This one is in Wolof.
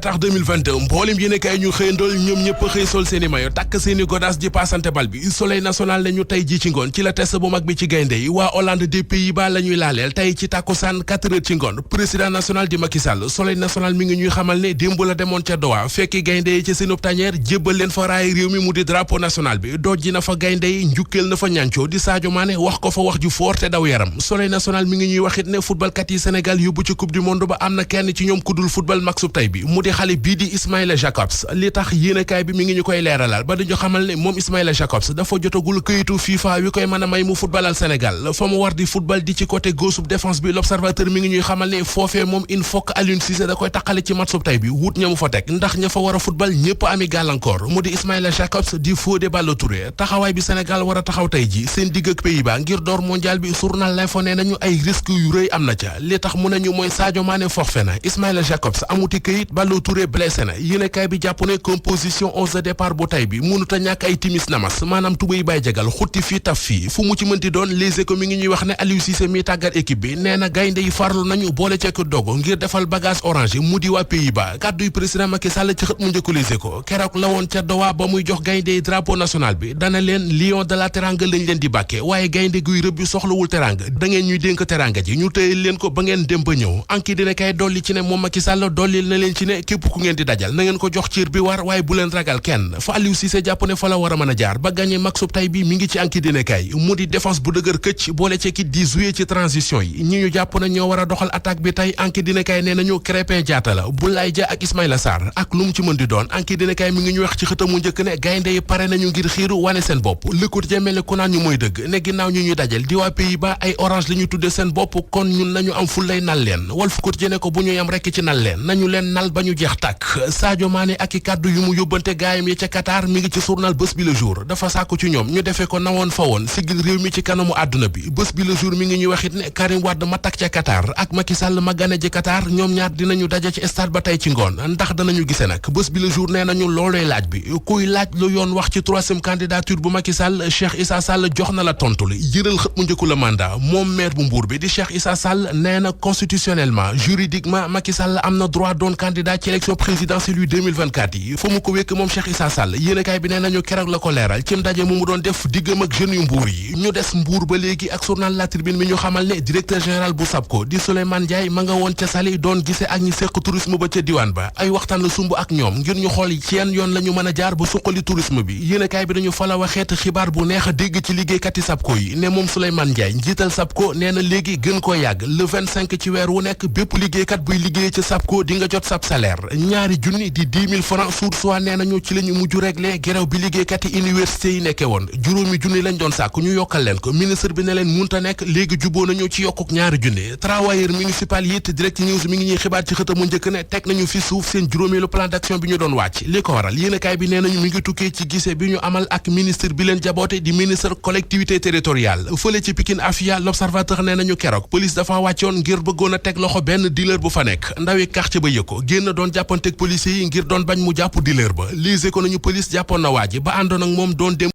Qatar 2022 mboolem yéenekaay ñu xëyandool ñoom ñëpp xëy sol seeni mayo takk seeni godaas ji passante bal bi Soleil national ne ñu tey ji ci ngoon ci la test bu mag bi ci gaynde yi waa Hollande des Pays-Bas la ñuy laaleel tey ci tàkkusaan 4 heures ci ngoon président national di Macky Sall Soleil national mi ngi ñuy xamal ne démb la demoon ca Doha fekki gaynde yi ci seenub tanière jébbal leen fa raay réew mi mu di drapeau national bi dojji na fa gaynde yi njukkeel na fa ñancoo di Sadio Mané wax ko fa wax ju fort te daw yaram Soleil national mi ngi ñuy waxit ne footballkat yi Sénégal yóbbu ci coupe du monde ba am na kenn ci ñoom ku dul football maksub tey bi mu di xale bii di Ismaïla Jacobs li tax yéenekaay bi mi ngi ñu koy leeralal ba dañu xamal ne moom Ismaïla Jacobs dafa jotagul këyitu FIFA wi koy mën a may mu footballal Sénégal fa mu war di football di ci côté gauche défense bi l'observateur mi ngi ñuy xamal ne foofee moom il faut que Aliou Cissé da koy taqale ci match tey bi wut ña mu fa teg ndax ña fa war a football ñëpp ami gàllankoor mu di Ismaïla Jacobs di Fodé Ballo-Touré taxawaay bi Sénégal war a taxaw tey ji seen digg ak Pays-Bas ngir door mondial bi journal L'Info nee nañu ay risques yu rëy am na ca li tax mu nañu mooy Sadio Mané forfait na Ismaïla Jacobs amuti këyit Ballo-Touré blessé na yéenekaay bi jàpp ne composition 11 de départ bu tey bi mënut a ñàkk ay timis namas maanaam tubéy bay jagal xutti fii taf fii fu mu ci mënti doon Les Échos mi ngi ñuy wax ne Aliou Cissé mi tàggat équipe bi nee na gaynde yi farlu nañu boole cekk dogo ngir defal bagage orange mu di waa Pays-Bas kàdduy président Macky Sall ci xët mu njëkk Les Échos keroog la woon ca Doha ba muy jox gaynde yi drapeau national bi dana leen lion de la teranga lañ leen di bàkke waaye gaynde guy rëbb soxlawul teranga da ngeen ñuy dénk teranga ji ñu tëye leen ko ba ngeen dem ba ñëw anki dina kay dolli ci ne moom Macky Sall dollil na leen ci ne képp ku ngeen di dajal na ngeen ko jox ciir bi war waaye bu leen ragal kenn fa Aliou Cissé jàpp ne fa la war a mën a jaar ba gagné maksub tay bi mi ngi ci anki dina kay mu di défense bu dëgër këcc boole ci ki di jouer ci transition yi ñi ñu jàpp ne ñoo war a doxal attaque bi tey anki dina kay nee nañu Krépin Diatta la Boulaye Dia ak Ismaïla Sarr ak lu mu ci mën di doon anki dina kay mi ngi ñu wax ci xëtamu njëkk ne gaynde yi pare nañu ngir xiiru wane seen bopp Le Quotidien mel ne ku naan ñu mooy dëgg ne ginnaaw ñu ñuy dajal di waa Pays-Bas ay orange la ñu tudde seen bopp kon ñun nañu am ful lay nal leen Walf Quotidien ne ko bu ñu yam rekk ci nal leen nañu leen nal ba ñu jeex tàkk Sadio Mané ak i kàddu yu mu yóbbante gaayam yi ca Qatar mi ngi ci journal Bës Bi Le Jour dafa sàkku ci ñoom ñu defee ko nawoon fa woon sigil réew mi ci kanamu àdduna bi Bës Bi Le Jour mi ngi ñuy waxit ne Karim Wade ma tak ca Qatar ak Macky Sall ma gane ji Qatar ñoom ñaar dinañu daje ci stade ba tey ci ngoon ndax danañu gise nag Bës Bi Le Jour nee nañu loolooy laaj bi kuy laaj lu yoon wax ci troisième candidature bu Macky Sall Cheikh Issa Sall jox na la tontu li yëral xët mu njëkku la mandat moom maire bu Mbour bi di Cheikh Issa Sall nee na constitutionnellement juridiquement Macky Sall am na droit doon candidat ci élection présidentielle yu 2024 yi fa mu ko wékk moom Cheikh Issa Sall yéenekaay bi nee nañu keroog la ko leeral ci ndaje mu doon def diggam ak jeunes yu Mbour yi ñu des Mbour ba léegi ak journal La Tribune mi ñu xamal ne directeur général bu SAPCO di Souleymane Ndiaye ma nga woon ca Saly doon gise ak ñi seq tourisme ba ca diwaan ba ay waxtaan la sumb ak ñoom ngir ñu xool ci yan yoon la ñu mën a jaar ba suqali tourisme bi yéenekaay bi dañu fa la waxeet xibaar bu neex a dégg ci liggéeykati SAPCO yi ne moom Souleymane Ndiaye njiital SAPCO nee na léegi gën koo yàgg le 25 ci weer wu nekk bépp liggéeykat buy liggéey ci SAPCO di nga jot sab salaire ñaari junni di 10 000 francs sur soit nee nañu ci la ñu mujj réglé gerew bi liggéeykat yi université yi nekke woon juróomi junni lañ doon sàkk ñu yokkal leen ko ministre bi ne leen munta nekk léegi juboo nañu ci yokkuk ñaari junni travailleur municipal yi it Direct News mi ngi ñuy xibaar ci xëtamu njëkk ne teg nañu fi suuf seen juróomeelu plan d'action bi ñu doon wàcc li ko waral yéenekaay bi nee nañu mi ngi tukkee ci gise bi ñu amal ak ministre bi leen jaboote di ministre collectivité territoriale fële ci Pikine Afia L'Observateur nee nañu keroog police dafa wàccoon ngir bëggoon a teg loxo benn dealer bu fa nekk ndawi quartier ba yëg ko génn doon jàppanteeg policiers yi ngir doon bañ mu jàpp dealer ba lise ko nañu police jàppoon na waa ji ba àndoon ak moom doon dem